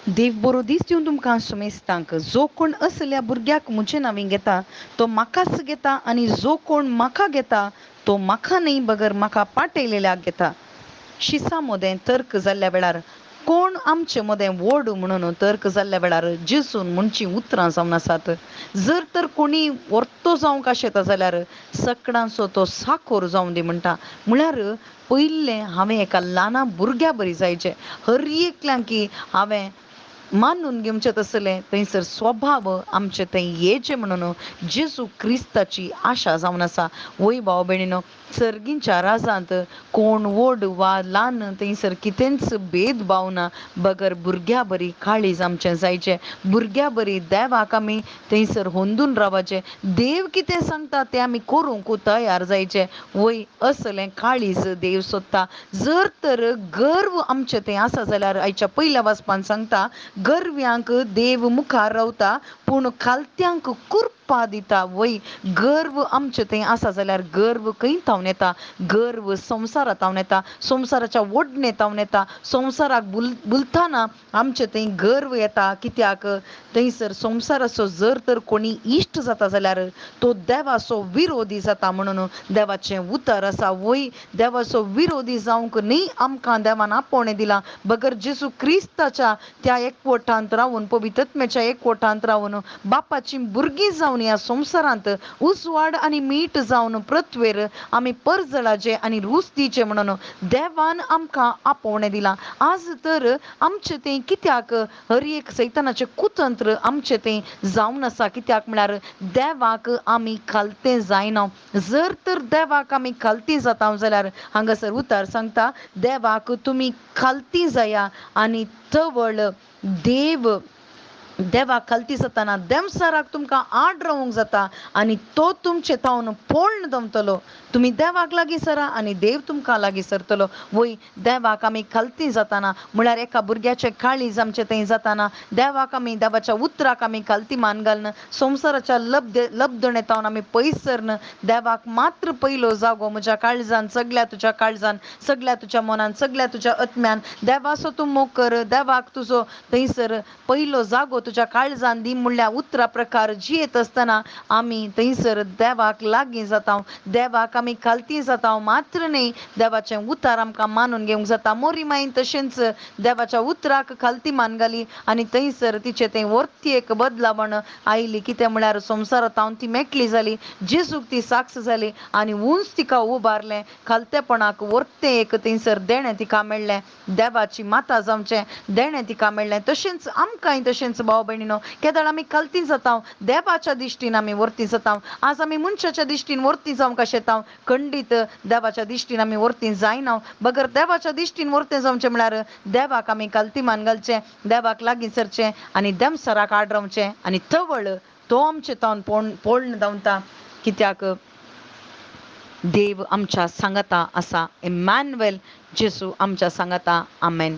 देव बरो दीस दिवन तुमकां सुमेस्तांक जो कोण असल्या भुरग्याक म्हजे नांवीं घेता तो म्हाकाच घेता आनी जो कोण म्हाका घेता तो म्हाका न्ही बगर म्हाका पाठयलेल्याक घेता. शिसा मोदें तर्क जाल्ल्या वेळार कोण आमचे मोदें व्हड म्हणून तर्क जाल्ल्या वेळार जेसून म्हणची उतरां जावन आसात. जर तर कोणी वर्तो जावंक आशेता जाल्यार सगळ्यांचो तो साखोर जावं दी म्हणटा. म्हळ्यार पयलें हांवें एका ल्हाना भुरग्या बरी जायचें. हर एकल्यांक की हांवें मानून घेवचें तसलें थंयसर स्वभाव आमचे थंय येचें म्हणून जेजू क्रिस्ताची आशा जावन आसा. वय भाव भयणीनो, सर्गींच्या राजांत कोण व्हड वा ल्हान थंयसर कितेंच भेदभाव ना. बगर भुरग्या बरी काळीज आमचें जायचें. भुरग्या बरी देवाक आमी थंयसर होंदून रावचें. देव कितें सांगता तें आमी करूंक तयार जायचें. वय असलें काळीज देव सोदता. जर तर गर्व आमचें थंय आसा जाल्यार आयच्या पयल्या वाचपान सांगता गर्व्यांक देव मुखार रावता पूण खालत्यांक कुर्पा दिता. वय गर्व आमचे थंय आसा जाल्यार गर्व खंय थावन येता. गर्व संवसारांत येता. संवसाराच्या ओडणे थावन येता. संवसाराक भुलतना आमचे थंय गर्व येता. कित्याक थंयसर संवसाराचो जर तर कोणी इश्ट जाता जाल्यार तो देवाचो विरोधी जाता म्हणून देवाचें उतर आसा. वय देवाचो विरोधी जावंक न्ही आमकां देवान आपोवणें दिलां बगर जेजू क्रिस्ताच्या त्या एकवटांत रावून पवित्रत्मेच्या एकवटांत रावून बापाची भुरगीं जावन ह्या संवसारांत उजवाड आनी मीठ जावन पृथ्वेर आमी परजळाचे आनी रुचदीचे म्हणून देवान आमकां आपोवणें दिलां. आज तर आमचे थंय कित्याक हर एक सैतानाचें कुतंत्र आमचे थंय जावन आसा. कित्याक म्हळ्यार देवाक आमी खालते जायना. जर तर देवाक आमी खालती जाता जाल्यार हांगासर उतर सांगता देवाक तुमी खालती जाया आनी तवळ देवाक खालती जाताना देमसाराक तुमकां आड रावूंक जाता आनी तो तुमचे थावन पोळण दवतलो. तुमी देवाक लागीं सरा आनी देव तुमकां लागीं सरतलो. वय देवाक आमी खालती जाताना म्हळ्यार एका भुरग्याचें काळीज आमचें थंय जाताना देवाक आमी देवाच्या उतराक आमी खालती मान घालना. संवसाराच्या लबदणे थावन आमी पयस सरना. देवाक मात्र पयलो जागो म्हज्या काळजान सगळ्या तुज्या काळजान सगळ्या तुज्या मनान सगळ्या तुज्या आत्म्यान देवाचो तूं मोग कर. देवाक तुजो थंयसर पयलो जागो तुज्या काळजान दी म्हणल्या उतरा प्रकार जियेत आसतना आमी थंयसर देवाक लागीं जाता. देवाक आमी खालती जाता मात्र न्ही देवाचें उतार आमकां मानून घेवंक जाता. मोरी मायन तशेंच देवाच्या उतराक खालती मान घाली आनी थंयसर तिचे थंय वर्ती एक बदलावण आयली. कितें म्हळ्यार संवसारांत हांव ती मेकळी जाली. जेजूक ती साक्ष जाली आनी उंच तिका उबारलें. खालतेपणाक वर्तें एक थंयसर देणें तिका मेळ्ळें. देवाची माता जावचें देणें तिका मेळ्ळें. तशेंच आमकांय तशेंच भाव भयणीनो केदाळ आमी खालती जाता देवाच्या दिश्टीन आमी वर्ती जाता. आज आमी मनशाच्या दिश्टीन वर्ती जावंक शकता खंडीत देवाच्या दिश्टीन आमी वर्ती जायना. बगर देवाच्या दिश्टीन वर्तें जावचें म्हळ्यार देवाक आमी खालती मान घालचें. देवाक लागीं सरचें आनी देमसाराक आड रावचें आनी तवळ तो आमचे थावन पोळण धांवता. कित्याक देव आमच्या सांगाता आसा. इमॅन्युएल जेजू आमच्या सांगाता. आमेन.